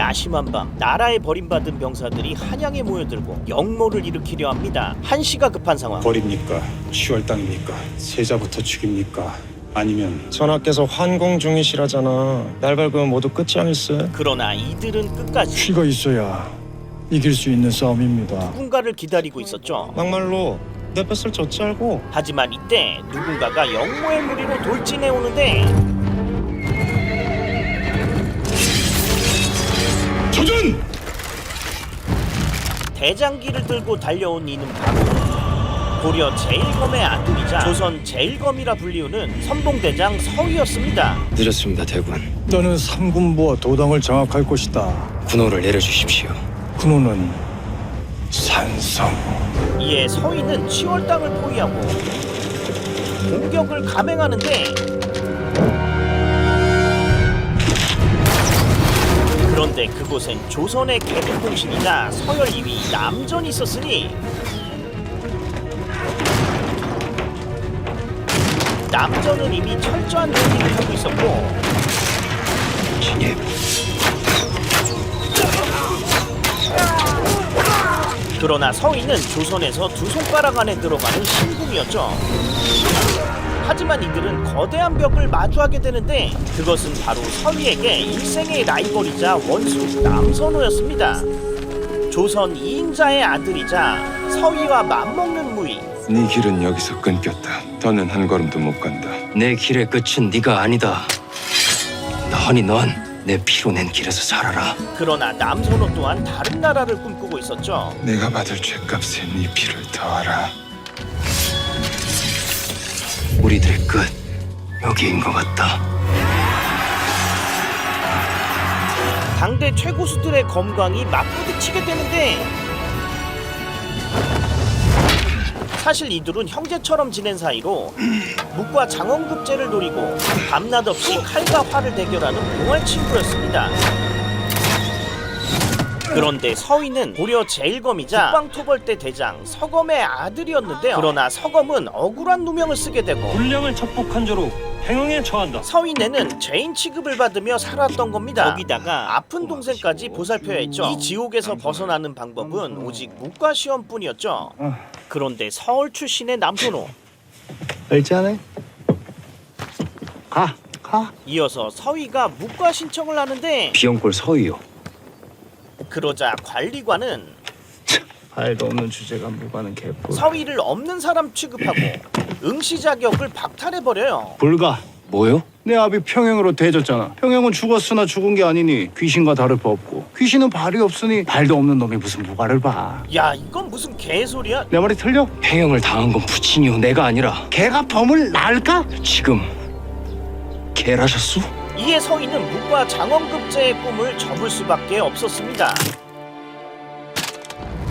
야심한 밤 나라에 버림받은 병사들이 한양에 모여들고 역모를 일으키려 합니다. 한시가 급한 상황. 버립니까? 취월당입니까? 세자부터 죽입니까? 아니면 전하께서 환공 중이시라잖아. 날 밝으면 모두 끝이 아닐세. 그러나 이들은 끝까지 피가 있어야 이길 수 있는 싸움입니다. 누군가를 기다리고 있었죠. 막말로 내 뱃을 젖지 알고. 하지만 이때 누군가가 역모의 무리로 돌진해 오는데 조준! 대장기를 들고 달려온 이는 바로 고려 제일검의 아들이자 조선 제일검이라 불리우는 선봉대장 서희였습니다. 늦었습니다, 대군. 너는 삼군부와 도당을 장악할 것이다. 군호를 내려주십시오. 군호는 산성. 이에 서희는 치월당을 포위하고 공격을 감행하는데 그런데 그곳엔 조선의 개국공신이자 서열 2위 남전이 있었으니 남전은 이미 철저한 준비를 하고 있었고 신예. 그러나 서희는 조선에서 두 손가락 안에 들어가는 신궁이었죠. 하지만 이들은 거대한 벽을 마주하게 되는데 그것은 바로 서희에게 일생의 라이벌이자 원수 남선호였습니다. 조선 2인자의 아들이자 서희와 맞먹는 무이. 네 길은 여기서 끊겼다. 더는 한 걸음도 못 간다. 내 길의 끝은 네가 아니다. 허니 넌 내 피로 낸 길에서 살아라. 그러나 남선호 또한 다른 나라를 꿈꾸고 있었죠. 내가 받을 죄값에 네 피를 더하라. 우리들의 끝 여기인 것 같다. 당대 최고수들의 검광이 맞부딪히게 되는데 사실 이들은 형제처럼 지낸 사이로 묵과 장원급제를 노리고 밤낮 없이 칼과 활을 대결하는 동활 친구였습니다. 그런데 서희는 고려 제일검이자 국방토벌대 대장 서검의 아들이었는데요. 그러나 서검은 억울한 누명을 쓰게 되고 불량을 착복한 죄로 행응에 처한다. 서희네는 죄인 취급을 받으며 살았던 겁니다. 거기다가 아픈 동생까지 보살펴야 했죠. 이 지옥에서 벗어나는 방법은 오직 묵과 시험뿐이었죠. 그런데 서울 출신의 남선호. 알지않아? 가. 이어서 서희가 묵과 신청을 하는데 비영골 서희요. 그러자 관리관은 발도 없는 주제가 무관한 개뿔. 서희를 없는 사람 취급하고 응시 자격을 박탈해버려요. 불가. 뭐요? 내 아비 평행으로 대졌잖아. 평행은 죽었으나 죽은 게 아니니 귀신과 다를 바 없고 귀신은 발이 없으니 발도 없는 놈이 무슨 무가를 봐. 야 이건 무슨 개소리야. 내 말이 틀려? 행형을 당한 건 부친이요 내가 아니라. 개가 범을 날까? 지금 개라셨소? 이에 서희는 묵과 장원급제의 꿈을 접을 수밖에 없었습니다.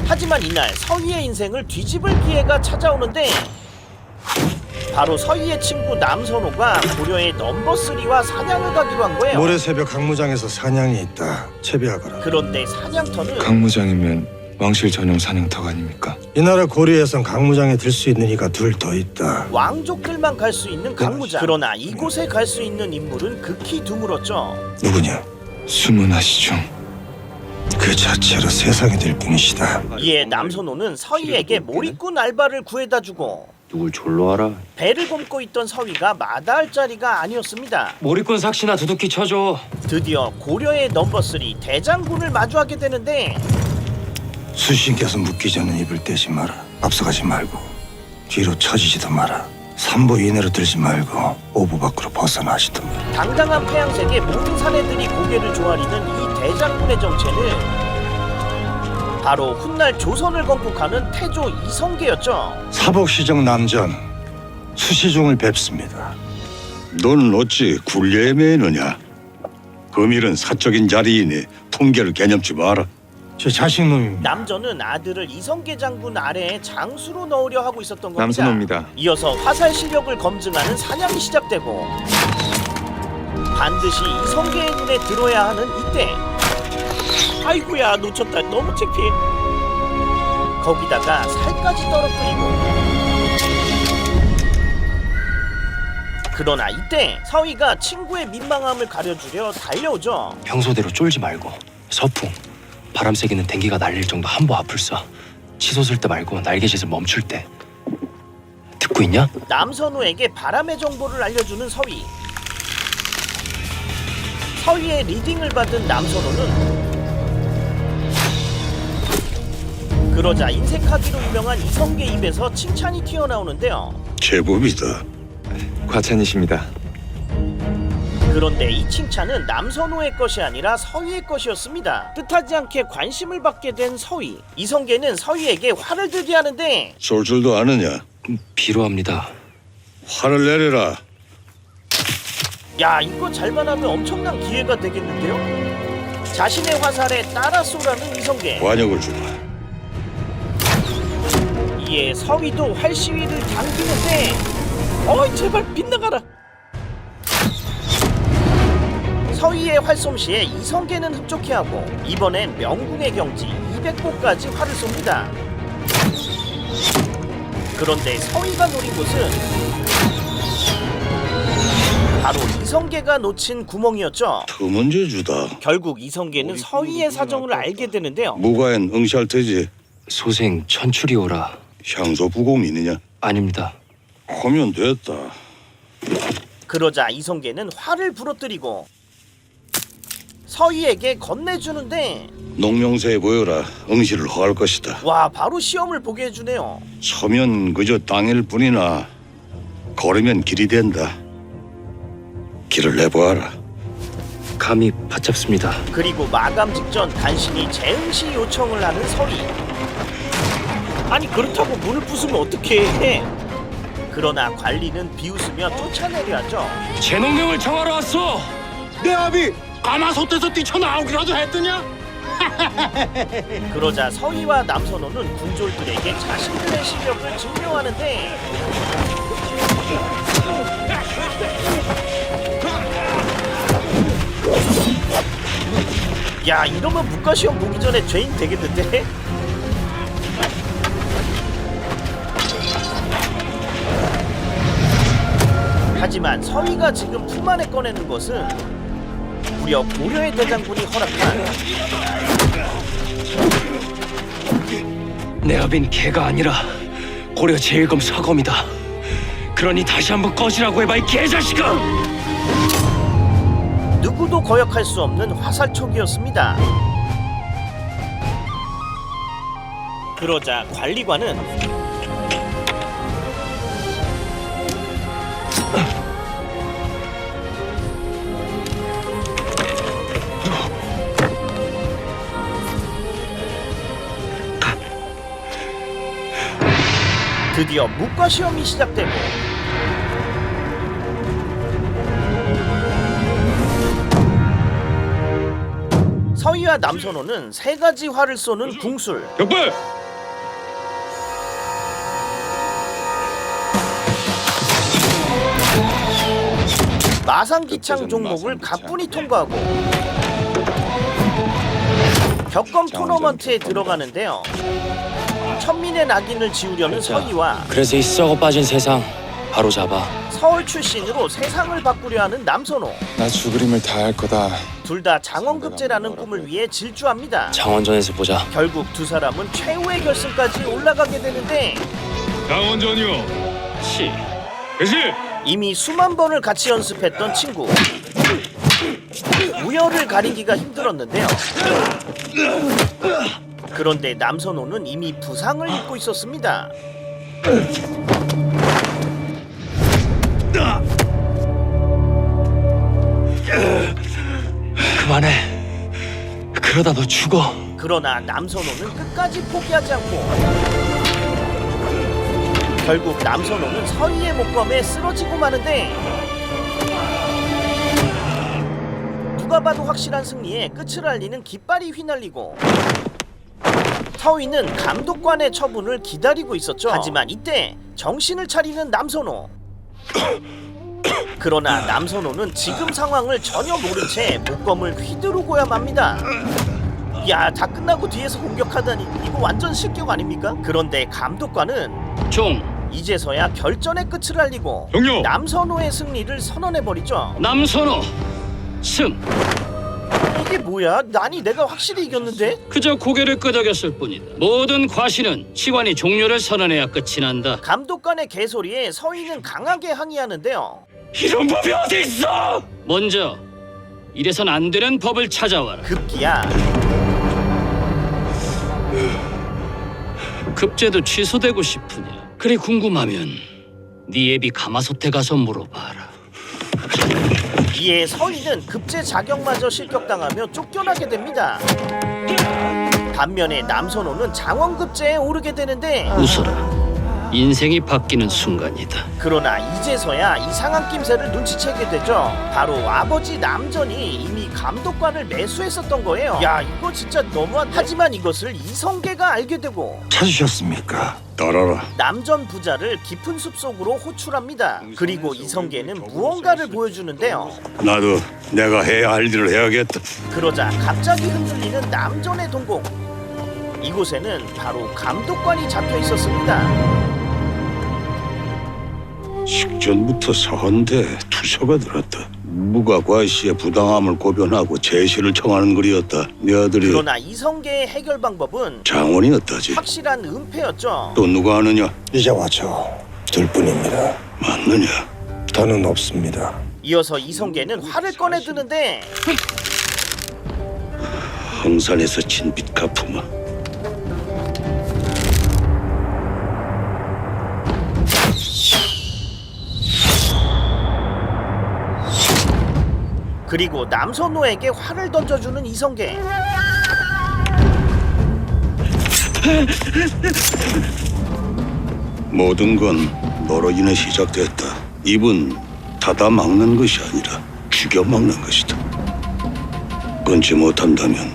하지만 이날 서희의 인생을 뒤집을 기회가 찾아오는데 바로 서희의 친구 남선호가 고려의 넘버3와 사냥을 가기로 한 거예요. 모레 새벽 강무장에서 사냥이 있다. 채비하거라. 그런데 사냥터는 강무장이면 왕실 전용 사냥터가 아닙니까? 이 나라 고려에선 강무장에 들 수 있는 이가 둘 더 있다. 왕족들만 갈 수 있는 강무장. 그러나 이곳에 갈 수 있는 인물은 극히 드물었죠. 누구냐? 숨은 아시중. 그 자체로 세상이 될 뿐이시다. 이에 남선호는 서희에게 몰입꾼 알바를 구해다 주고 누굴 졸로 알아? 배를 곰고 있던 서희가 마다할 자리가 아니었습니다. 몰입꾼 삭시나 두둑히 쳐줘. 드디어 고려의 넘버3 대장군을 마주하게 되는데 수신께서 묻기 전에 입을 떼지 마라. 앞서가지 말고 뒤로 처지지도 마라. 3보 이내로 들지 말고 5보 밖으로 벗어나시도 마라. 당당한 패양색의 모든 사내들이 고개를 조아리는 이 대장군의 정체는 바로 훗날 조선을 건국하는 태조 이성계였죠. 사복시정 남전 수시중을 뵙습니다. 너는 어찌 굴려에 매느냐? 금일은 사적인 자리이니 통계를 개념치 마라. 제 자식놈입니다. 남전은 아들을 이성계 장군 아래에 장수로 넣으려 하고 있었던 겁니다. 남선호입니다. 이어서 화살 실력을 검증하는 사냥이 시작되고 반드시 이성계의 눈에 들어야 하는 이때 아이고야 놓쳤다. 너무 창피해. 거기다가 살까지 떨어뜨리고 그러나 이때 서희가 친구의 민망함을 가려주려 달려오죠. 평소대로 쫄지 말고 서풍. 바람 세기는 댕기가 날릴 정도 한보 앞을 쏴. 치솟을 때 말고 날개짓을 멈출 때. 듣고 있냐? 남선우에게 바람의 정보를 알려주는 서희. 서희의 리딩을 받은 남선우는 그러자 인색하기로 유명한 이성계 입에서 칭찬이 튀어나오는데요. 제법이다. 과찬이십니다. 그런데 이 칭찬은 남선우의 것이 아니라 서희의 것이었습니다. 뜻하지 않게 관심을 받게 된 서희. 이성계는 서희에게 화를 들게 하는데 쏠 줄도 아느냐? 비로합니다. 화를 내려라. 야, 이거 잘만 하면 엄청난 기회가 되겠는데요? 자신의 화살에 따라 쏘라는 이성계. 관역을 주마. 이에 서희도 활시위를 당기는데 어이 제발 빗나가라. 서희의 활솜씨에 이성계는 흡족해하고 이번엔 명궁의 경지 200보까지 활을 쏩니다. 그런데 서희가 노린 곳은 바로 이성계가 놓친 구멍이었죠. 틈은 제주다. 결국 이성계는 서희의 사정을 알게 되는데요. 무가엔 응시할 테지. 소생 천출이 오라. 향소 부공이느냐? 아닙니다. 하면 됐다. 그러자 이성계는 화를 부러뜨리고 서희에게 건네주는데 농명사에 보여라. 응시를 허할 것이다. 와, 바로 시험을 보게 해주네요. 서면 그저 땅일 뿐이나 걸으면 길이 된다. 길을 내보아라. 감히 받잡습니다. 그리고 마감 직전 간신히 재응시 요청을 하는 서희. 아니 그렇다고 문을 부수면 어떻게 해? 그러나 관리는 비웃으며 쫓아내려 하죠. 제 농명을 정하러 왔어. 내 아비 가마솥에서 뛰쳐나오기라도 했더냐? 그러자 서희와 남선호는 군졸들에게 자신들의 실력을 증명하는데 야, 이러면 문과시험 보기 전에 죄인 되겠는데? 하지만 서희가 지금 품 안에 꺼내는 것은 무려 고려의 대장군이 허락한 내 아빈 개가 아니라 고려 제일검 서검이다. 그러니 다시 한번 꺼지라고 해봐 이 개자식아. 누구도 거역할 수 없는 화살촉이었습니다. 그러자 관리관은 드디어 무과시험이 시작되고 서희와 남선호는 세 가지 활을 쏘는 궁술. 격발! 마상기창 종목을 가뿐히 통과하고 격검 토너먼트에 들어가는데요. 천민의 낙인을 지우려는 서희와 그래서 이 썩어 빠진 세상 바로 잡아. 서울 출신으로 세상을 바꾸려 하는 남선호. 나 죽으림을 다 할 거다. 둘 다 장원급제라는 꿈을 위해 질주합니다. 장원전에서 보자. 결국 두 사람은 최후의 결승까지 올라가게 되는데 강원전이요. 개시! 이미 수만 번을 같이 연습했던 친구. 우열을 가리기가 힘들었는데요. 그런데 남선호는 이미 부상을 입고 있었습니다. 그만해. 그러다 너 죽어. 그러나 남선호는 끝까지 포기하지 않고 결국 남선호는 서희의 목검에 쓰러지고 마는데 누가 봐도 확실한 승리에 끝을 알리는 깃발이 휘날리고 서희는 감독관의 처분을 기다리고 있었죠. 하지만 이때 정신을 차리는 남선호. 그러나 남선호는 지금 상황을 전혀 모른 채 목검을 휘두르고야 맙니다. 야, 다 끝나고 뒤에서 공격하다니 이거 완전 실격 아닙니까? 그런데 감독관은 종 이제서야 결전의 끝을 알리고 경료! 남선호의 승리를 선언해버리죠. 남선호 승. 저게 뭐야? 아니 내가 확실히 이겼는데? 그저 고개를 끄덕였을 뿐이다. 모든 과시는 시관이 종료를 선언해야 끝이 난다. 감독관의 개소리에 서희는 강하게 항의하는데요. 이런 법이 어디 있어? 먼저 이래선 안 되는 법을 찾아와라. 급기야 급제도 취소되고 싶으냐? 그래 궁금하면 네 애비 가마솥에 가서 물어봐라. 이에 서희는 급제 자격마저 실격당하며 쫓겨나게 됩니다. 반면에 남선호는 장원급제에 오르게 되는데 웃어라. 인생이 바뀌는 순간이다. 그러나 이제서야 이상한 낌새를 눈치채게 되죠. 바로 아버지 남전이 이미 감독관을 매수했었던 거예요. 야 이거 진짜 너무한. 하지만 이것을 이성계가 알게 되고 찾으셨습니까? 따라라. 남전 부자를 깊은 숲속으로 호출합니다. 그리고 이성계는 무언가를 보여주는데요. 나도 내가 해야 할 일을 해야겠다. 그러자 갑자기 흔들리는 남전의 동공. 이곳에는 바로 감독관이 잡혀 있었습니다. 식전부터 서한데 투서가 들었다. 무가 과시의 부당함을 고변하고 제시를 청하는 글이었다. 네 아들이 그러나 이성계의 해결 방법은 장원이었다지. 확실한 은폐였죠. 또 누가 아느냐? 이제와 저 둘뿐입니다. 맞느냐? 더는 없습니다. 이어서 이성계는 활을 꺼내드는데 흥산에서 진빚 갚으마. 그리고 남선호에게 활을 던져주는 이성계. 모든 건 너로 인해 시작됐다. 입은 닫아 막는 것이 아니라 죽여 막는 것이다. 끊지 못한다면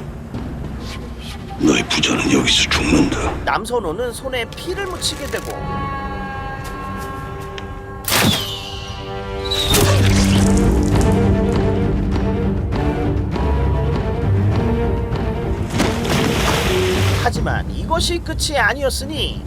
너희 부자는 여기서 죽는다. 남선호는 손에 피를 묻히게 되고 하지만 이것이 끝이 아니었으니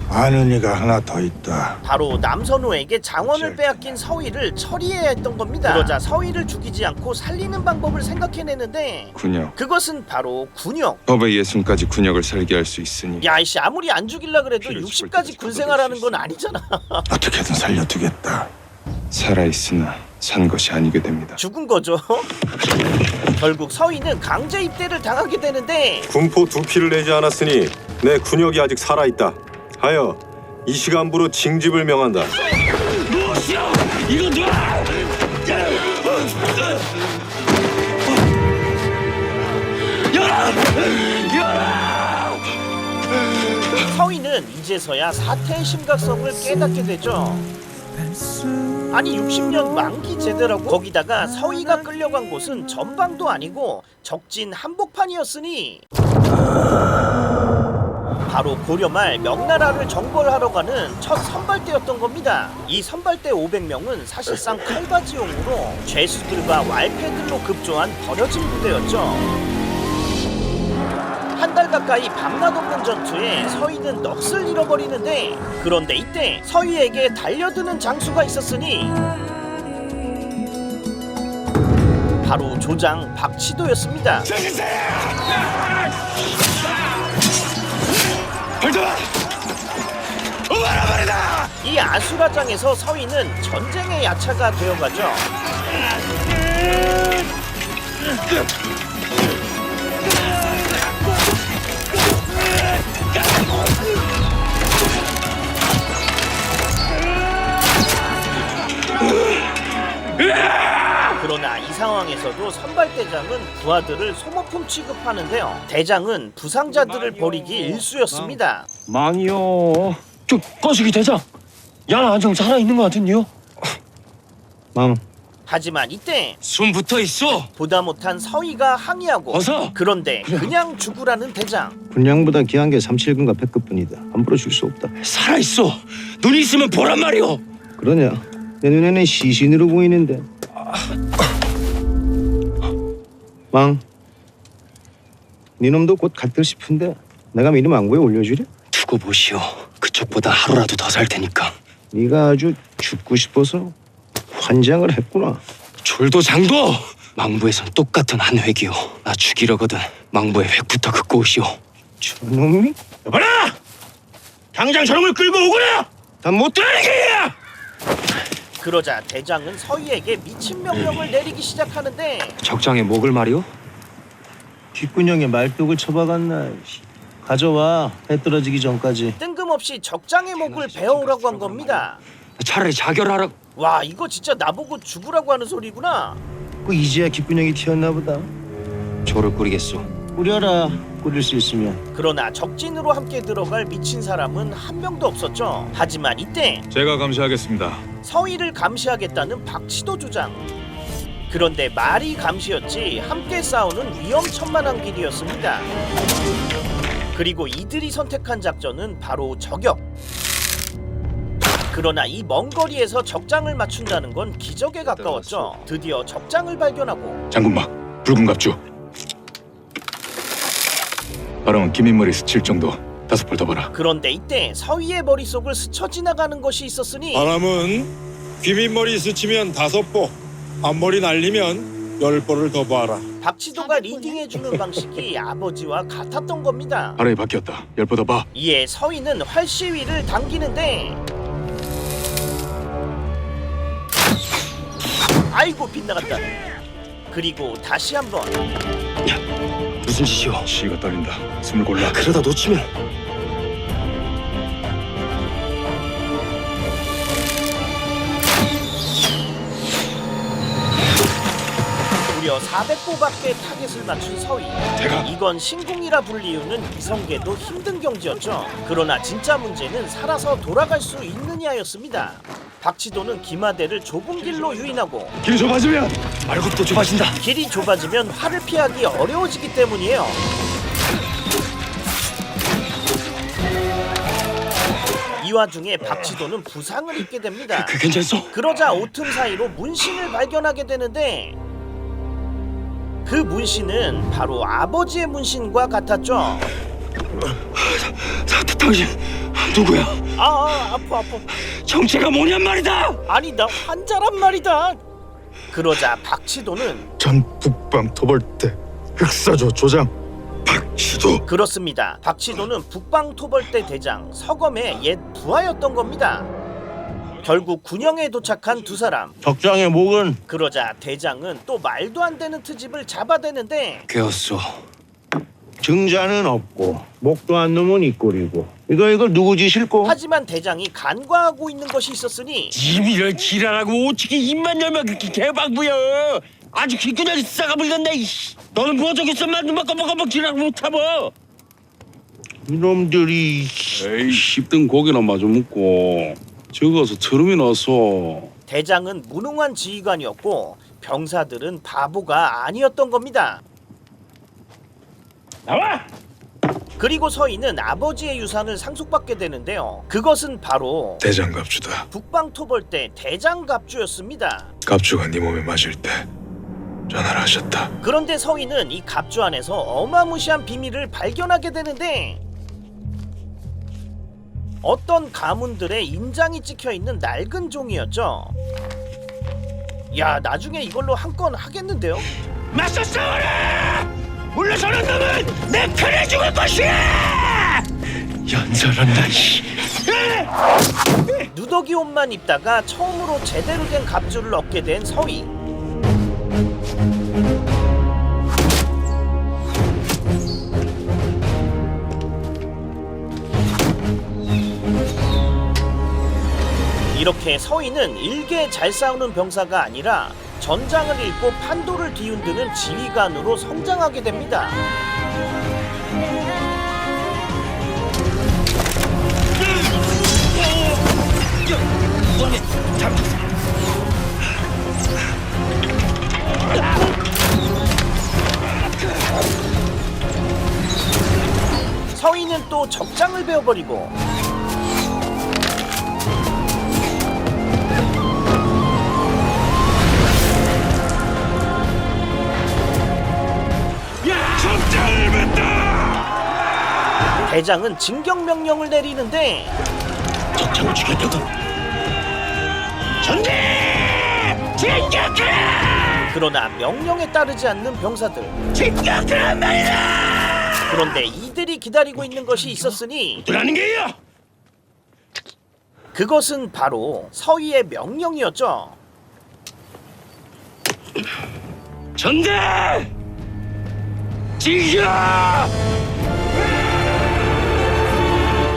아는 이가 하나 더 있다. 바로 남선호에게 장원을 빼앗긴 서희를 처리해야 했던 겁니다. 그러자 서희를 죽이지 않고 살리는 방법을 생각해내는데 군역. 그것은 바로 군역. 법의 예순까지 군역을 살게 할 수 있으니 야 이씨 아무리 안 죽일라 그래도 60까지 군생활하는 건 아니잖아. 어떻게든 살려두겠다. 살아있으나 산 것이 아니게 됩니다. 죽은 거죠. 결국 서희는 강제 입대를 당하게 되는데 군포 두 피를 내지 않았으니 내 군역이 아직 살아있다. 하여 이 시간부로 징집을 명한다. 무엇이야? 이거 놔! 서희는 이제서야 사태의 심각성을 깨닫게 되죠. 아니 60년 만기 제대라고? 거기다가 서희가 끌려간 곳은 전방도 아니고 적진 한복판이었으니 바로 고려 말 명나라를 정벌하러 가는 첫 선발대였던 겁니다. 이 선발대 500명은 사실상 칼바지용으로 죄수들과 말패들로 급조한 버려진 부대였죠. 한 달 가까이 밤낮 없는 전투에 서희는 넋을 잃어버리는데 그런데 이때 서희에게 달려드는 장수가 있었으니 바로 조장 박치도였습니다. 이 아수라장에서 서희는 전쟁의 야차가 되어가죠. 그러나 이 상황에서도 선발대장은 부하들을 소모품 취급하는데요. 대장은 부상자들을 버리기 일쑤였습니다. 망이요. 저 거시기 대장. 야 안정 살아있는 것 같은데요? 망. 하지만 이때 숨 붙어 있어. 보다 못한 서희가 항의하고 어서! 그런데 그냥 죽으라는 대장. 군량보다 귀한 게 37금과 100급뿐이다. 함부로 줄 수 없다. 살아 있어. 눈 있으면 보란 말이오. 그러냐? 내 눈에는 시신으로 보이는데. 망. 네 놈도 곧 갓들 싶은데 내가 미리 망고에 올려주랴? 두고 보시오. 그쪽보다 하루라도 더 살 테니까. 네가 아주 죽고 싶어서 환장을 했구나. 졸도 장고. 망부에선 똑같은 한 획이요. 나 죽이려거든 망부의 획부터 긋고 오시오. 저놈이? 여봐라! 당장 저놈을 끌고 오거라! 난 못 들어가는 게야! 그러자 대장은 서희에게 미친 명령을 내리기 시작하는데 적장의 목을 말이오? 귓구녕에 말뚝을 쳐박았나. 가져와. 해 떨어지기 전까지. 뜬금없이 적장의 목을 베어오라고 한 겁니다. 차라리 자결하라. 와, 이거 진짜 나보고 죽으라고 하는 소리구나. 그 이제야 귓구녕이 튀었나 보다. 조를 꾸리겠소. 꾸려라. 꾸릴 수 있으면. 그러나 적진으로 함께 들어갈 미친 사람은 한 명도 없었죠. 하지만 이때 제가 감시하겠습니다. 서희를 감시하겠다는 박치도 주장. 그런데 말이 감시였지 함께 싸우는 위험천만한 길이었습니다. 그리고 이들이 선택한 작전은 바로 저격. 그러나 이 먼 거리에서 적장을 맞춘다는 건 기적에 가까웠죠. 드디어 적장을 발견하고 장군막, 붉은 갑주. 바람은 김인머리 스칠 정도. 5벌 더 봐라. 그런데 이때 서희의 머릿속을 스쳐 지나가는 것이 있었으니 바람은 귀밑머리 스치면 5보, 앞머리 날리면 10보를 더 봐라. 박치도가 리딩해주는 방식이 아버지와 같았던 겁니다. 바람이 바뀌었다. 10보 더 봐. 이에 서희는 활시위를 당기는데 아이고 빗나갔다. 그리고 다시 한번 무슨 짓이오? 시가 떨린다. 숨을 골라. 그러다 놓치면 무려 400보밖에 타겟을 맞춘 서희. 이건 신궁이라 불리우는 이성계도 힘든 경지였죠. 그러나 진짜 문제는 살아서 돌아갈 수 있느냐였습니다. 박치도는 기마대를 좁은 길로 유인하고 길 좁아지면 말굽도 좁아진다. 길이 좁아지면 활을 피하기 어려워지기 때문이에요. 이 와중에 박치도는 부상을 입게 됩니다. 괜찮소? 그러자 오틈 사이로 문신을 발견하게 되는데 그 문신은 바로 아버지의 문신과 같았죠. 당신 누구야? 아파. 정체가 뭐냔 말이다. 아니 나 환자란 말이다. 그러자 박치도는 전 북방 토벌대 흑사조 조장 박치도. 그렇습니다. 박치도는 북방토벌대 대장 서검의 옛 부하였던 겁니다. 결국 군영에 도착한 두 사람. 적장의 목은 그러자 대장은 또 말도 안 되는 트집을 잡아대는데 깨었소. 증자는 없고 목도 안 놓으면 이꼴이고. 이걸 누구 짓일꼬? 하지만 대장이 간과하고 있는 것이 있었으니 이런 지랄하고 오치기 입만 열면 그렇게 개방부여. 아주 기꾼이 싸가 불겠네. 너는 뭐 저기서만 눈만 껌뻑껌뻑 지랄 못하고. 이놈들이. 에이, 씹든 고기나 마저 먹고 적어서 트름이 나서. 대장은 무능한 지휘관이었고 병사들은 바보가 아니었던 겁니다. 나와! 그리고 서희는 아버지의 유산을 상속받게 되는데요. 그것은 바로 대장 갑주다. 북방토벌대 대장 갑주였습니다. 갑주가 네 몸에 맞을 때 전화를 하셨다. 그런데 서희는 이 갑주 안에서 어마무시한 비밀을 발견하게 되는데 어떤 가문들의 인장이 찍혀있는 낡은 종이었죠. 야, 나중에 이걸로 한 건 하겠는데요? 맞서 싸워라! 물러서는 놈은 내 칼에 죽을 것이야! 연설한다. 누더기 옷만 입다가 처음으로 제대로 된 갑주를 얻게 된 서희. 이렇게 서희는 일개 잘 싸우는 병사가 아니라 전장을 잃고 판도를 뒤흔드는 지휘관으로 성장하게 됩니다. 서희는 또 적장을 베어버리고 대장은 진격 명령을 내리는데 적장을 죽였다고. 전대! 진격하라! 그러나 명령에 따르지 않는 병사들. 진격하란 말이다. 그런데 이들이 기다리고 있는 것이 있었으니 라는 게요. 그것은 바로 서희의 명령이었죠. 전대. 진격.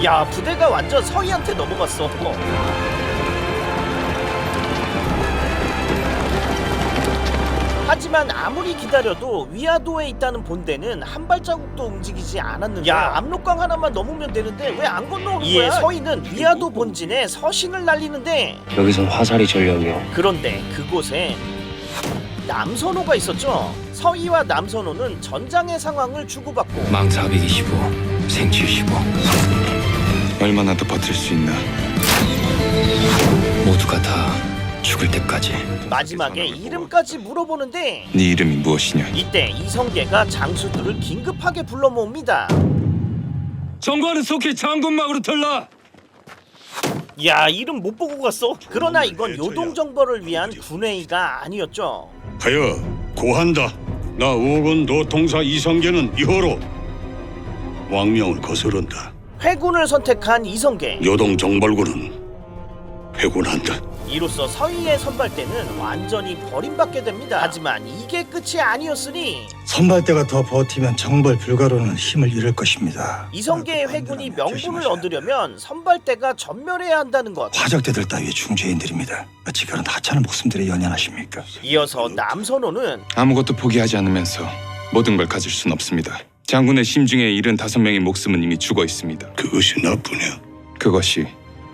야, 부대가 완전 서희한테 넘어갔어. 하지만 아무리 기다려도 위화도에 있다는 본대는 한 발자국도 움직이지 않았는데, 야, 압록강 하나만 넘으면 되는데 왜 안 건너오는 거야? 이에 서희는 위화도 본진에 서신을 날리는데, 여기선 화살이 전령이요. 그런데 그곳에 남선호가 있었죠. 서희와 남선호는 전장의 상황을 주고받고, 망 425, 생 75. 얼마나 더 버틸 수 있나? 모두가 다 죽을 때까지. 마지막에 이름까지 물어보는데, 네 이름이 무엇이냐? 이때 이성계가 장수들을 긴급하게 불러 모읍니다. 정관은 속히 장군막으로 털라. 야, 이름 못 보고 갔어. 그러나 이건 요동 정벌을 위한 군회의가 아니었죠. 하여 고한다. 나 우건 노통사 이성계는 이호로 왕명을 거스른다. 회군을 선택한 이성계. 요동 정벌군은 회군한다. 이로써 서희의 선발대는 완전히 버림받게 됩니다. 하지만 이게 끝이 아니었으니 선발대가 더 버티면 정벌 불가로는 힘을 잃을 것입니다. 이성계의 회군이 명분을 얻으려면 선발대가 전멸해야 한다는 것. 화적대들 따위의 중죄인들입니다. 어찌 그런 하찮은 목숨들에 연연하십니까? 이어서 남선호는 아무것도 포기하지 않으면서 모든 걸 가질 순 없습니다. 장군의 심중에 75명의 목숨은 이미 죽어 있습니다. 그것이 나쁘냐? 그것이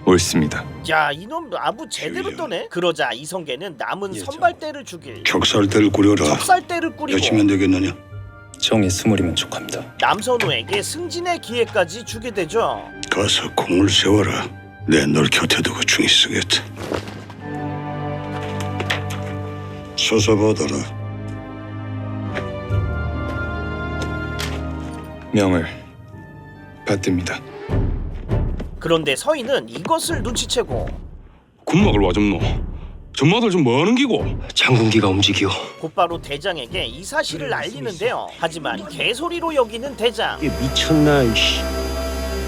옳습니다. 야, 이놈 아부 제대로 떠네. 그러자 이성계는 남은 선발대를 죽일 격살대를 꾸려라. 척살대를 꾸리고 몇이면 되겠느냐? 정의 20이면 족합니다. 남선호에게 승진의 기회까지 주게 되죠. 가서 공을 세워라. 내 널 곁에 두고 중히 쓰겠다. 서서 받아라. 명을 받듭니다. 그런데 서희는 이것을 눈치채고 군막을 와줬노. 전마들 좀 뭐하는 기고? 장군기가 움직이오. 곧바로 대장에게 이 사실을 알리는데요. 하지만 개소리로 여기는 대장. 이게 미쳤나 이씨.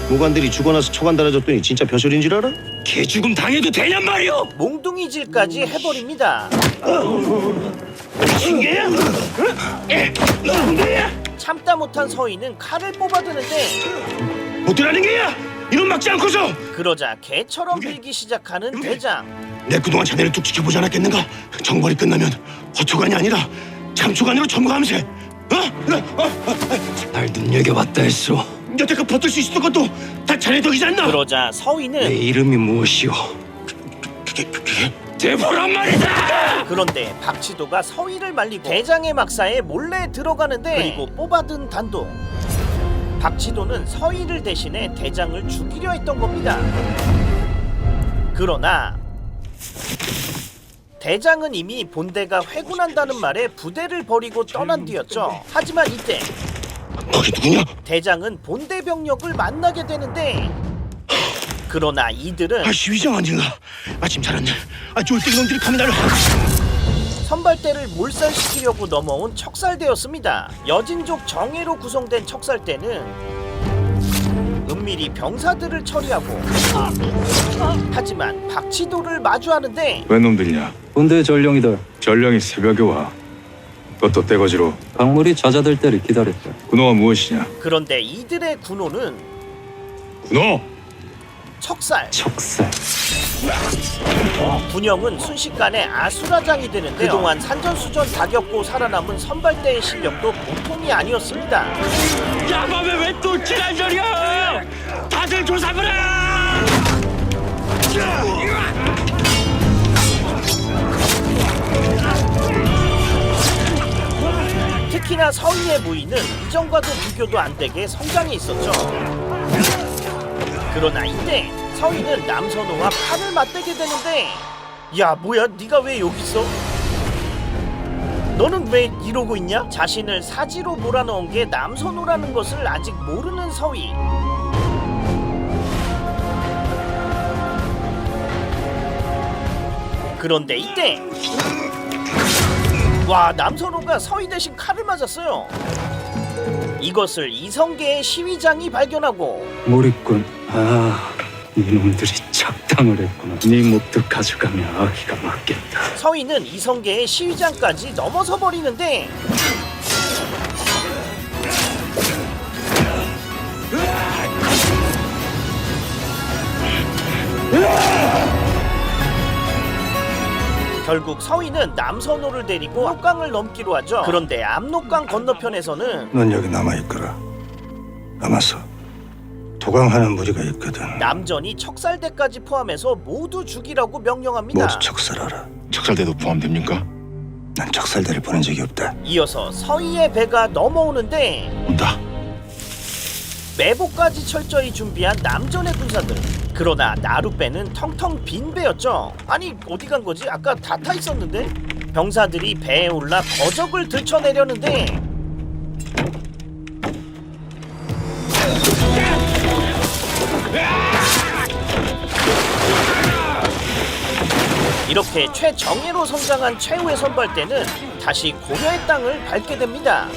무관들이 죽어나서 초간 달아줬더니 진짜 벼슬인 줄 알아? 개죽음 당해도 되냔 말이오. 몽둥이질까지 해버립니다. 참다 못한 서희는 칼을 뽑아드는데 어쩌라는 게야? 이놈 막지 않고서! 그러자 개처럼 빌기 시작하는 대장. 내 그동안 자네를 뚝 지켜보지 않았겠는가? 정벌이 끝나면 허초간이 아니라 장초간으로 점거함세. 날 눈여겨봤다 했소. 여태껏 버틸 수 있었던 것도 다 자네 덕이지 않나? 그러자 내 서희는 이름이 무엇이오? 대보란 말이다. 그런데 박치도가 서희를 말리고 대장의 막사에 몰래 들어가는데, 그리고 뽑아든 단도. 박치도는 서희를 대신해 대장을 죽이려 했던 겁니다. 그러나 대장은 이미 본대가 회군한다는 말에 부대를 버리고 떠난 뒤였죠. 하지만 이때 거기 누구냐? 대장은 본대 병력을 만나게 되는데, 그러나 이들은 시위장 아닌가? 마침 잘했네. 쫄땡이 놈들이 감히 나를... 선발대를 몰살시키려고 넘어온 척살대였습니다. 여진족 정예로 구성된 척살대는 은밀히 병사들을 처리하고, 하지만 박치도를 마주하는데 왜 놈들이냐? 군대 전령이들. 전령이 새벽에 와. 그것도 떼거지로. 강물이 잦아들 때를 기다렸다. 군호가 무엇이냐? 그런데 이들의 군호는 군호! 척살. 척살. 군영은 순식간에 아수라장이 되는데요. 그동안 산전수전 다 겪고 살아남은 선발대의 실력도 보통이 아니었습니다. 야밤에 왜 또 지랄저리야? 다들 조사하라. 특히나 서희의 무기는 이전과도 비교도 안 되게 성장해 있었죠. 그러나 이때 서희는 남선호와 팔을 맞대게 되는데, 야, 뭐야, 네가 왜 여기 있어? 너는 왜 이러고 있냐? 자신을 사지로 몰아넣은 게 남선호라는 것을 아직 모르는 서희. 그런데 이때 와, 남선호가 서희 대신 칼을 맞았어요. 이것을 이성계의 시위장이 발견하고 몰입꾼. 아, 이놈들이 착당을 했구나. 네 목도 가져가면 아기가 맞겠다. 서희는 이성계의 시위장까지 넘어서 버리는데 결국 서희는 남선호를 데리고 압록강을 넘기로 하죠. 그런데 압록강 건너편에서는 넌 여기 남아있거라. 남아서 도강하는 무리가 있거든. 남전이 척살대까지 포함해서 모두 죽이라고 명령합니다. 모두 척살하라. 척살대도 포함됩니까? 난 척살대를 보낸 적이 없다. 이어서 서희의 배가 넘어오는데 온다. 매복까지 철저히 준비한 남전의 군사들. 그러나 나룻배는 텅텅 빈 배였죠. 아니 어디 간 거지? 아까 다 타 있었는데? 병사들이 배에 올라 거적을 들쳐내려는데 이렇게 최정예로 성장한 최후의 선발대는 다시 고려의 땅을 밟게 됩니다.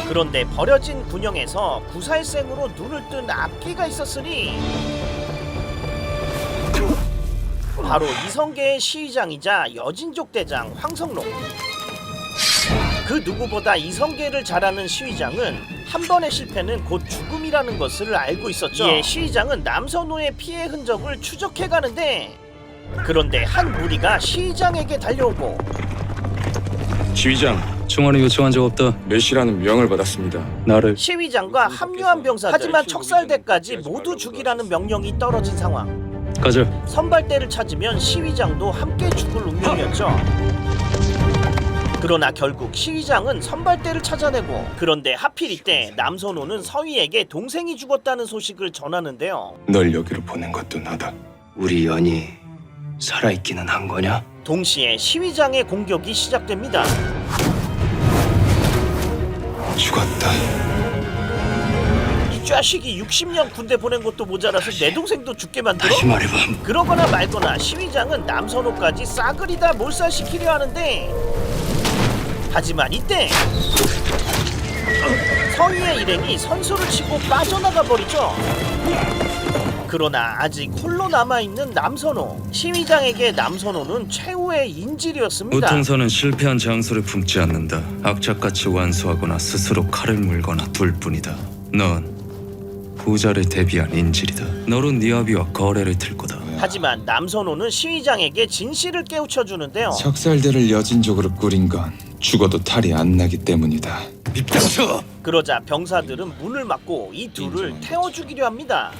그런데 버려진 군영에서 구살생으로 눈을 뜬 악기가 있었으니 바로 이성계의 시위장이자 여진족 대장 황성록. 그 누구보다 이성계를 잘 아는 시위장은 한 번의 실패는 곧 죽음이라는 것을 알고 있었죠. 이에 시위장은 남선호의 피해 흔적을 추적해가는데 그런데 한 무리가 시위장에게 달려오고 지휘장, 충원을 요청한 적 없다. 메시라는 명을 받았습니다. 나를 시위장과 합류한 병사들, 하지만 척살대까지 모두 죽이라는 명령이 떨어진 상황. 가자. 선발대를 찾으면 시위장도 함께 죽을 운명이었죠. 그러나 결국 시위장은 선발대를 찾아내고, 그런데 하필 이때 남선호는 서희에게 동생이 죽었다는 소식을 전하는데요. 널 여기로 보낸 것도 나다. 우리 연이 살아있기는 한 거냐? 동시에 시위장의 공격이 시작됩니다. 죽었다. 이 자식이 60년 군대 보낸 것도 모자라서 내 동생도 죽게 만들어? 다시 말해봐. 그러거나 말거나 시위장은 남선호까지 싸그리 다 몰살시키려 하는데, 하지만 이때 서희의 일행이 선수를 치고 빠져나가 버리죠. 그러나 아직 홀로 남아있는 남선호. 시위장에게 남선호는 최후의 인질이었습니다. 우통선은 실패한 장소를 품지 않는다. 악착같이 완수하거나 스스로 칼을 물거나 둘 뿐이다. 넌 후자를 대비한 인질이다. 너로 네 아비와 거래를 틀 거다. 하지만 남선호는 시위장에게 진실을 깨우쳐주는데요. 척살대를 여진족으로 꾸린 건 죽어도 탈이 안 나기 때문이다. 밉당서! 그러자 병사들은 문을 막고 이 둘을 태워 죽이려 합니다.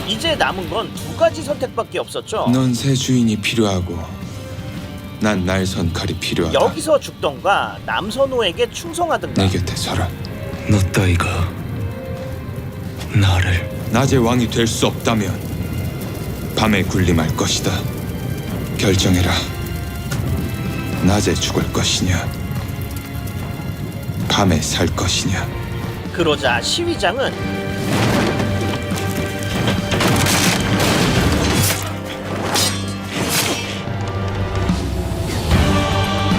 이제 남은 건 두 가지 선택밖에 없었죠. 넌 새 주인이 필요하고 난 날선 칼이 필요하다. 여기서 죽던가 남선호에게 충성하든가. 내 곁에 서라. 너 따위가 나를 낮의 왕이 될 수 없다면 밤에 군림할 것이다. 결정해라. 낮에 죽을 것이냐, 밤에 살 것이냐. 그러자 시위장은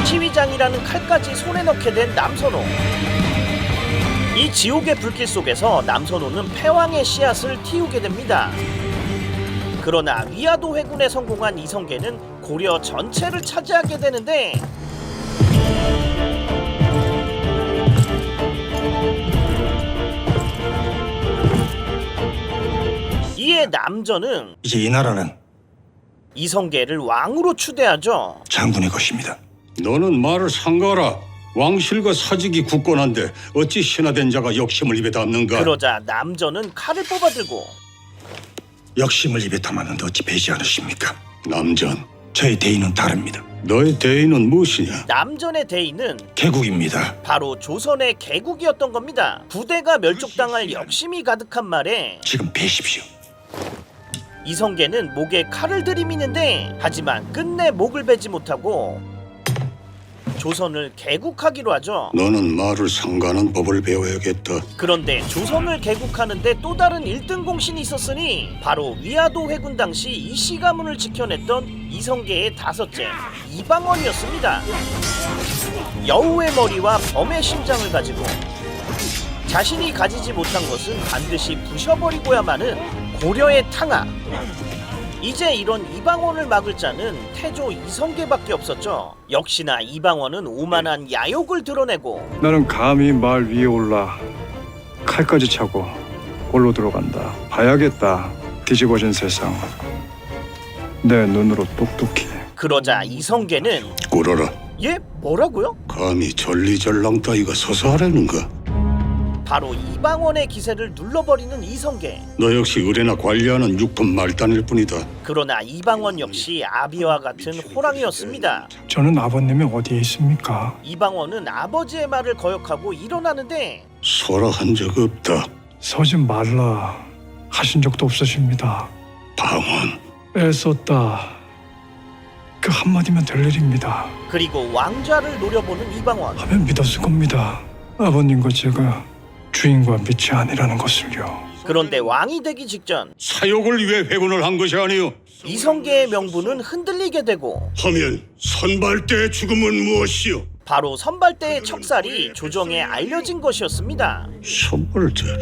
시위장이라는 칼까지 손에 넣게 된 남선호. 이 지옥의 불길 속에서 남선호는 패왕의 씨앗을 틔우게 됩니다. 그러나 위화도 회군에 성공한 이성계는 고려 전체를 차지하게 되는데, 이에 남전은 이제 이 나라는 이성계를 왕으로 추대하죠. 장군의 것입니다. 너는 말을 상가라. 왕실과 사직이 굳건한데 어찌 신하된 자가 역심을 입에 담는가? 그러자 남전은 칼을 뽑아들고 역심을 입에 담았는데 어찌 배지 않으십니까? 남전, 저의 대의는 다릅니다. 너의 대의는 무엇이냐? 남전의 대의는 개국입니다. 바로 조선의 개국이었던 겁니다. 부대가 멸족당할 역심이 가득한 말에 지금 배십시오. 이성계는 목에 칼을 들이미는데, 하지만 끝내 목을 베지 못하고 조선을 개국하기로 하죠. 너는 말을 상가는 법을 배워야겠다. 그런데 조선을 개국하는데 또 다른 1등 공신이 있었으니 바로 위화도 회군 당시 이씨 가문을 지켜냈던 이성계의 다섯째 이방원이었습니다. 여우의 머리와 범의 심장을 가지고 자신이 가지지 못한 것은 반드시 부셔버리고야마는 고려의 탕아. 이제 이런 이방원을 막을 자는 태조 이성계밖에 없었죠. 역시나 이방원은 오만한 야욕을 드러내고 나는 감히 말 위에 올라 칼까지 차고 골로 들어간다. 봐야겠다. 뒤집어진 세상. 내 눈으로 똑똑히. 그러자 이성계는 꿇어라. 예? 뭐라고요? 감히 전리전랑 따위가 서서 하려는가? 바로 이방원의 기세를 눌러버리는 이성계. 너 역시 의뢰나 관리하는 육품 말단일 뿐이다. 그러나 이방원 역시 아비와 같은 호랑이였습니다. 저는 아버님이 어디에 있습니까? 이방원은 아버지의 말을 거역하고 일어나는데 소라 한 적 없다. 서지 말라 하신 적도 없으십니다. 방언. 애썼다. 그 한마디면 될 일입니다. 그리고 왕좌를 노려보는 이방원. 하면 믿었을 겁니다. 아버님과 제가 주인과 빛이 아니라는 것을요. 그런데 왕이 되기 직전 사욕을 위해 회군을 한 것이 아니오. 이성계의 명분은 흔들리게 되고 하면 선발대의 죽음은 무엇이오? 바로 선발대의 척살이 조정에 알려진 것이었습니다. 선발대라.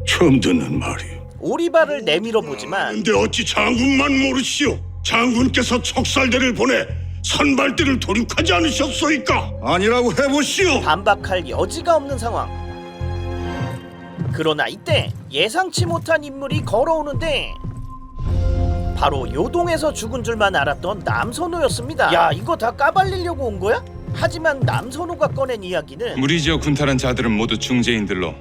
처음 듣는 말이오. 오리발을 내밀어 보지만 근데 어찌 장군만 모르시오? 장군께서 척살대를 보내 선발대를 도륙하지 않으셨소이까? 아니라고 해보시오. 반박할 여지가 없는 상황. 그러나 이때 예상치 못한 인물이 걸어오는데 바로 요동에서 죽은 줄만 알았던 남선호였습니다. 야, 이거 다 까발리려고 온 거야? 하지만 남선호가 꺼낸 이야기는 무리지어 군탈한 자들은 모두 중재인들로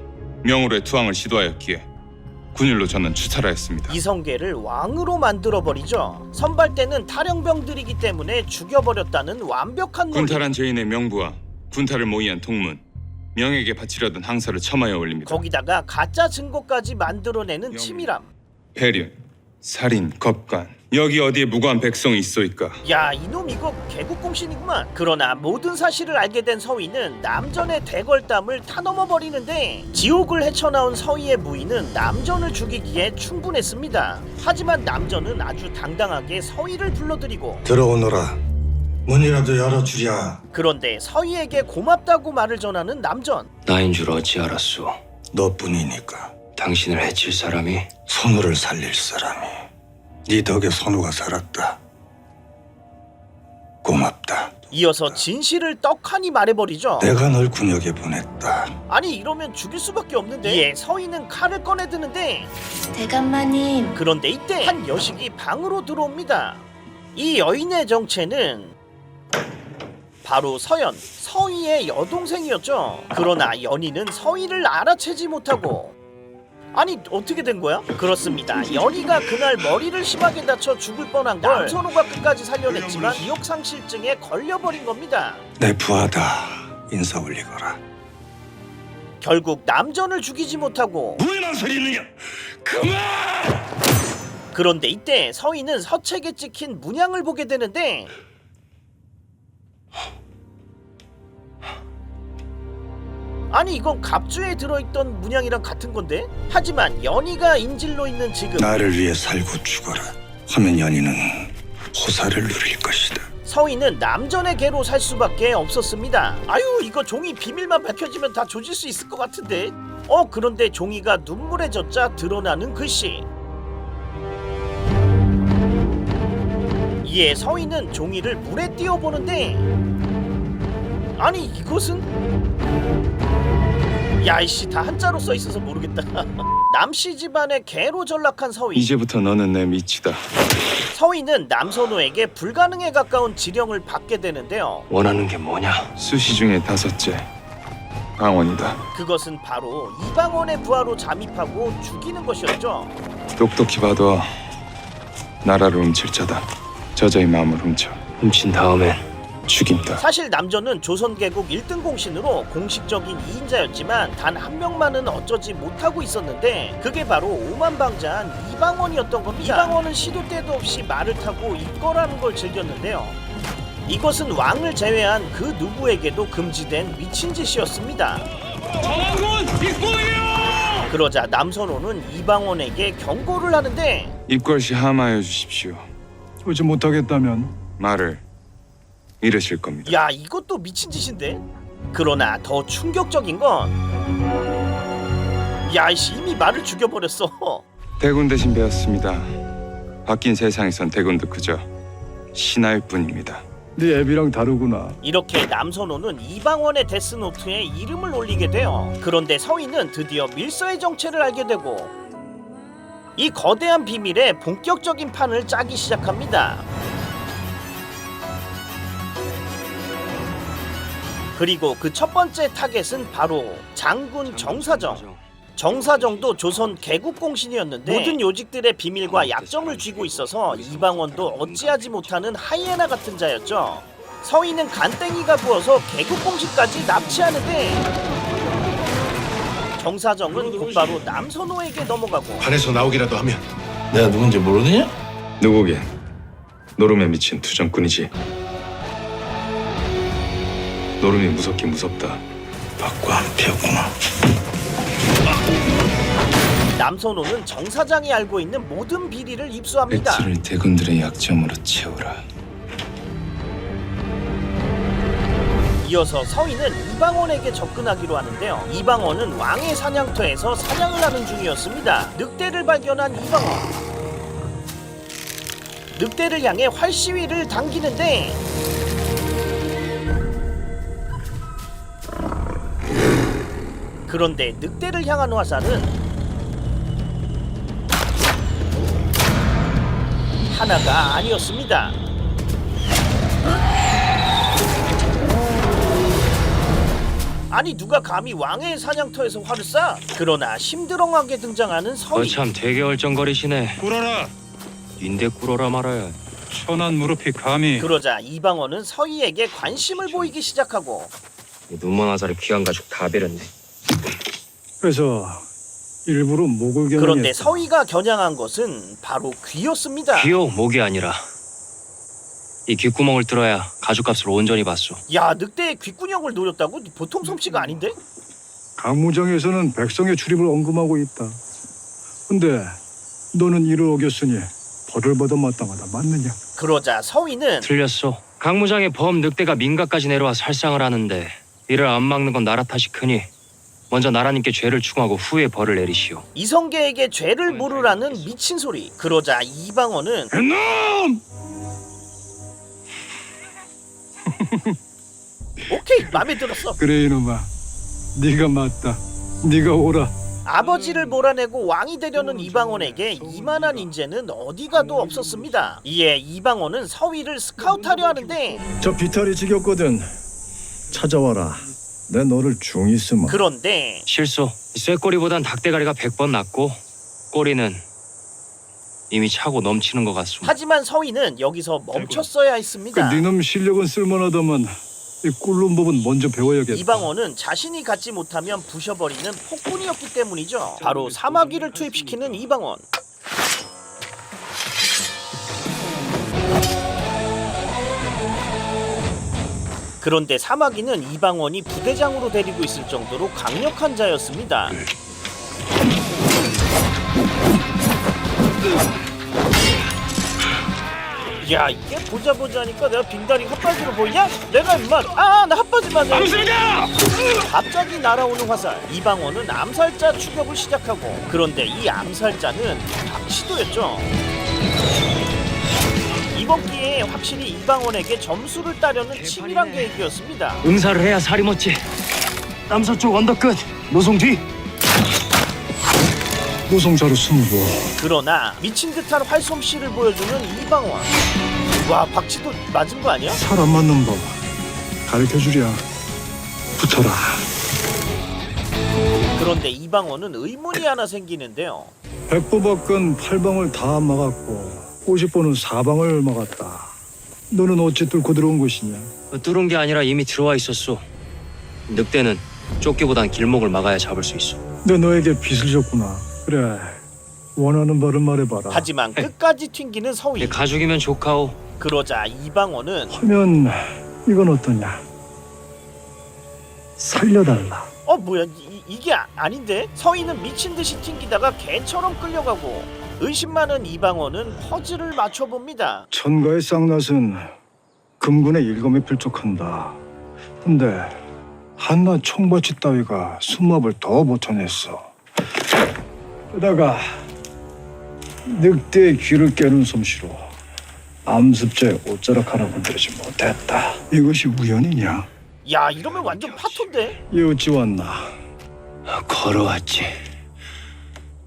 명으로의 투항을 시도하였기에 군율로 저는 추찰하였습니다. 이성계를 왕으로 만들어버리죠. 선발대는 탈영병들이기 때문에 죽여버렸다는 완벽한 논리. 군탈한 죄인의 명부와 군탈을 모의한 통문, 명에게 바치려던 항사를 첨하여 올립니다. 거기다가 가짜 증거까지 만들어내는 치밀함. 배륜, 살인, 겁간, 여기 어디에 무고한 백성이 있소이까? 야, 이놈 이거 개국공신이구만. 그러나 모든 사실을 알게 된 서희는 남전의 대걸담을 타넘어버리는데 지옥을 헤쳐나온 서희의 무의는 남전을 죽이기에 충분했습니다. 하지만 남전은 아주 당당하게 서희를 불러들이고 들어오너라. 문이라도 열어주랴. 그런데 서희에게 고맙다고 말을 전하는 남전. 나인 줄 어찌 알았소? 너뿐이니까. 당신을 해칠 사람이 선우를 살릴 사람이. 네 덕에 선우가 살았다. 고맙다. 이어서 진실을 떡하니 말해버리죠. 내가 널 군역에 보냈다. 아니 이러면 죽일 수밖에 없는데 이에 서희는 칼을 꺼내드는데 대감마님. 그런데 이때 한 여식이 방으로 들어옵니다. 이 여인의 정체는 바로 서연, 서희의 여동생이었죠. 그러나 연희는 서희를 알아채지 못하고 아니 어떻게 된 거야? 그렇습니다. 연희가 그날 머리를 심하게 다쳐 죽을 뻔한 걸 남선호가 끝까지 살려냈지만 기억상실증에 걸려버린 겁니다. 내 부하다. 인사 올리거라. 결국 남전을 죽이지 못하고 무인한 소리 있느냐? 그만! 그런데 이때 서희는 서책에 찍힌 문양을 보게 되는데 아니 이건 갑주에 들어있던 문양이랑 같은 건데? 하지만 연희가 인질로 있는 지금 나를 위해 살고 죽어라. 하면 연희는 호사를 누릴 것이다. 서희는 남전의 개로 살 수밖에 없었습니다. 아유 이거 종이 비밀만 밝혀지면 다 조질 수 있을 것 같은데? 그런데 종이가 눈물에 젖자 드러나는 글씨. 이에 서희는 종이를 물에 띄워보는데 아니 이것은? 야이씨 다 한자로 써있어서 모르겠다. 남씨 집안의 개로 전락한 서희. 이제부터 너는 내 미치다. 서희는 남선호에게 불가능에 가까운 지령을 받게 되는데요. 원하는 게 뭐냐? 수시 중에 다섯째 방원이다. 그것은 바로 이방원의 부하로 잠입하고 죽이는 것이었죠. 똑똑히 봐도 나라를 훔칠 자다. 저자의 마음을 훔친 다음엔 죽인다. 사실 남전은 조선개국 1등 공신으로 공식적인 2인자였지만 단 한 명만은 어쩌지 못하고 있었는데 그게 바로 오만방자한 이방원이었던 겁니다. 이방원은 시도 때도 없이 말을 타고 입거라는 걸 즐겼는데요. 이것은 왕을 제외한 그 누구에게도 금지된 미친 짓이었습니다. 정왕군 입구이요! 그러자 남선호는 이방원에게 경고를 하는데 입걸시 하마여 주십시오. 오지 못하겠다면 말을 잃으실 겁니다. 야, 이것도 미친 짓인데? 그러나 더 충격적인 건 야, 이씨 이미 말을 죽여버렸어. 대군 대신 배웠습니다. 바뀐 세상에선 대군도 그저 신하일 뿐입니다. 네 애비랑 다르구나. 이렇게 남선호는 이방원의 데스노트에 이름을 올리게 돼요. 그런데 서희는 드디어 밀서의 정체를 알게 되고 이 거대한 비밀에 본격적인 판을 짜기 시작합니다. 그리고 그 첫 번째 타겟은 바로 장군 정사정. 정사정도 조선 개국공신이었는데 모든 요직들의 비밀과 약점을 쥐고 있어서 이방원도 어찌하지 못하는 하이에나 같은 자였죠. 서희는 간땡이가 부어서 개국공신까지 납치하는데 정사정은 곧바로 남선호에게 넘어가고 판에서 나오기라도 하면 내가 누군지 모르느냐? 누구긴 노름에 미친 투정꾼이지. 노름이 무섭긴 무섭다. 받고 안 피웠구나. 남선호는 정사장이 알고 있는 모든 비리를 입수합니다. 배틀을 대군들의 약점으로 채우라. 이어서 서희는 이방원에게 접근하기로 하는데요. 이방원은 왕의 사냥터에서 사냥을 하는 중이었습니다. 늑대를 발견한 이방원. 늑대를 향해 활시위를 당기는데 그런데 늑대를 향한 화살은 하나가 아니었습니다. 아니 누가 감히 왕의 사냥터에서 활을 쏴? 그러나 심드렁하게 등장하는 서희. 참 되게 얼쩡거리시네. 꿇어라. 인대 꿇어라 말아야. 천한 무릎이 감히. 그러자 이방원은 서희에게 관심을 보이기 시작하고 눈먼 화살이 귀한 가죽 다 베렸네. 그래서 일부러 목을 겨냥했다. 그런데 서희가 겨냥한 것은 바로 귀였습니다. 귀요 목이 아니라 이 귓구멍을 뚫어야 가죽값을 온전히 받소. 야, 늑대의 귓구녕을 노렸다고? 보통 솜씨가 아닌데? 강무장에서는 백성의 출입을 언급하고 있다. 근데 너는 이를 어겼으니 벌을 받아 마땅하다. 맞느냐? 그러자 서희는 틀렸소. 강무장의 범 늑대가 민가까지 내려와 살상을 하는데 이를 안 막는 건 나라 탓이 크니 먼저 나라님께 죄를 충하고 후에 벌을 내리시오. 이성계에게 죄를 물으라는 미친 소리. 그러자 이방원은 놈! 오케이, 맘에 들었어. 그래 이놈아, 네가 맞다. 네가 오라. 아버지를 몰아내고 왕이 되려는 이방원에게 이만한 인재는 어디 가도 없었습니다. 이에 이방원은 서희를 스카우트하려 하는데 저 비탈이 지겹거든. 찾아와라. 내 너를 중히 쓰마. 그런데 실소. 쇠꼬리보단 닭대가리가 100번 낫고 꼬리는 이미 차고 넘치는 것 같소. 하지만 서희는 여기서 멈췄어야 했습니다. 네놈 실력은 쓸만하다만 이 꿀른 법은 먼저 배워야겠다. 이방원은 자신이 갖지 못하면 부셔버리는 폭군이었기 때문이죠. 바로 사마귀를 투입시키는 이방원. 그런데 사마귀는 이방원이 부대장으로 데리고 있을 정도로 강력한 자였습니다. 야, 이게 보자 하니까 내가 빙다리 핫바지로 보이냐? 내가 임마 나 핫바지만 해. 갑자기 날아오는 화살. 이방원은 암살자 추격을 시작하고 그런데 이 암살자는 박시도였죠. 이번 기회에 확실히 이방원에게 점수를 따려는 치밀한 계획이었습니다. 응사를 해야 살이 멋지. 남서쪽 언덕 끝 노송 뒤. 노송자로 승부. 그러나 미친 듯한 활솜씨를 보여주는 이방원. 와, 박치도 맞은 거 아니야? 사람 맞는 법 가르쳐주랴. 붙어라. 그런데 이방원은 의문이 하나 생기는데요. 100보박근 8방을 다 막았고 50번은 4방을 막았다. 너는 어찌 뚫고 들어온 것이냐? 뚫은 게 아니라 이미 들어와 있었소. 늑대는 쫓기보단 길목을 막아야 잡을 수 있어. 내 너에게 빚을 졌구나. 그래, 원하는 바를 말해봐라. 하지만 끝까지 튕기는 서희. 가죽이면 조카오. 그러자 이방원은 하면 이건 어떠냐? 살려달라. 뭐야 이게 아닌데? 서인은 미친듯이 튕기다가 개처럼 끌려가고 의심 많은 이방원은 퍼즐을 맞춰봅니다. 천가의 쌍낫은 금군의 일검에 필적한다. 근데 한낱 총받치 따위가 숨막을 더 버텨냈어. 게다가 늑대의 귀를 깨는 솜씨로 암습자의 옷자락 하나 건드리지 못했다. 이것이 우연이냐? 야 이러면 완전 파토인데? 이 어찌 왔나? 걸어왔지.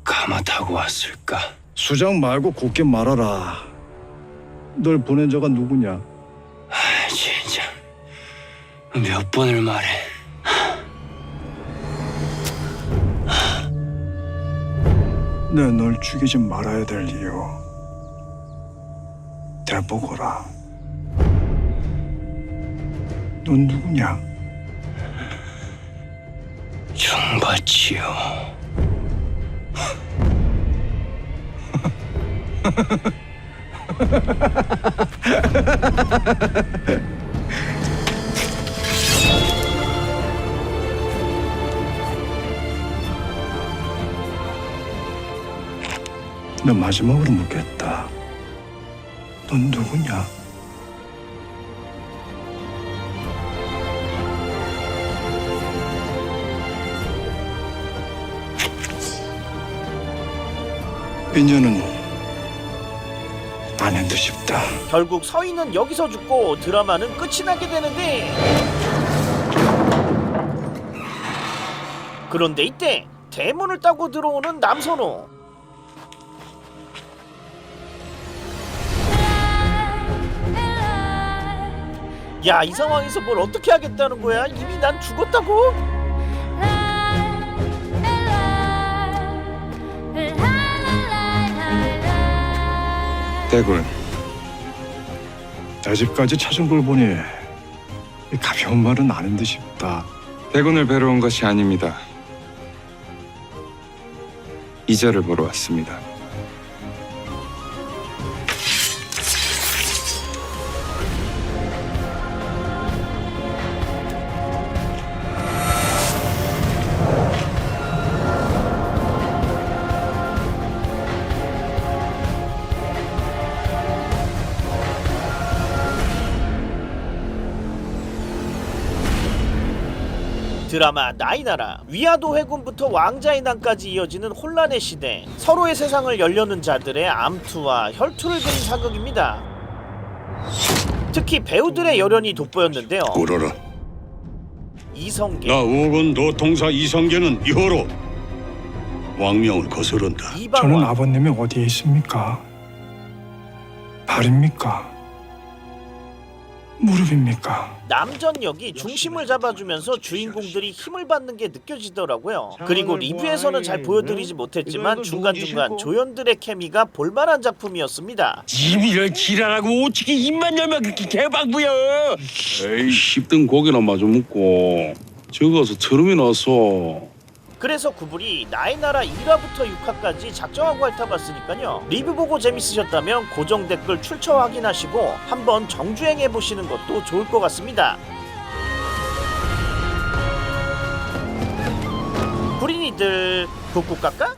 가마 타고 왔을까? 수장 말고 곱게 말하라. 널 보낸 자가 누구냐? 진짜 몇 번을 말해. 내 널 죽이지 말아야 될 이유 대보거라. 넌 누구냐? 총받치요. 너 마지막으로 묻겠다. 넌 누구냐? 인연은 아닌 듯 싶다. 결국 서인은 여기서 죽고 드라마는 끝이 나게 되는데 그런데 이때 대문을 따고 들어오는 남선호. 야 이 상황에서 뭘 어떻게 하겠다는 거야? 이미 난 죽었다고? 대군, 내 집까지 찾은 걸 보니 이 가벼운 말은 아닌 듯 싶다. 대군을 뵈러 온 것이 아닙니다. 이자를 보러 왔습니다. 드라마 나이나라. 위화도 해군부터 왕자의 난까지 이어지는 혼란의 시대. 서로의 세상을 열려는 자들의 암투와 혈투를 그린 사극입니다. 특히 배우들의 열연이 돋보였는데요. 울어라. 이성계, 나 우군 노통사 이성계는 이호로 왕명을 거스른다. 저는 이방원, 아버님이 어디에 있습니까? 발입니까? 무릎입니까? 남전역이 중심을 잡아주면서 주인공들이 힘을 받는 게 느껴지더라고요. 그리고 리뷰에서는 잘 보여드리지 못했지만 중간중간 조연들의 케미가 볼만한 작품이었습니다. 이미를 지랄하고 오치기 입만 열면 그렇게 개방부여. 에이 씹든 고기나 마저 먹고 저거서 트름이 났어. 그래서 구불이 나이나라 1화부터 6화까지 작정하고 핥아봤으니까요. 리뷰 보고 재밌으셨다면 고정 댓글 출처 확인하시고 한번 정주행해보시는 것도 좋을 것 같습니다. 구린이들 꾹꾹 깎아?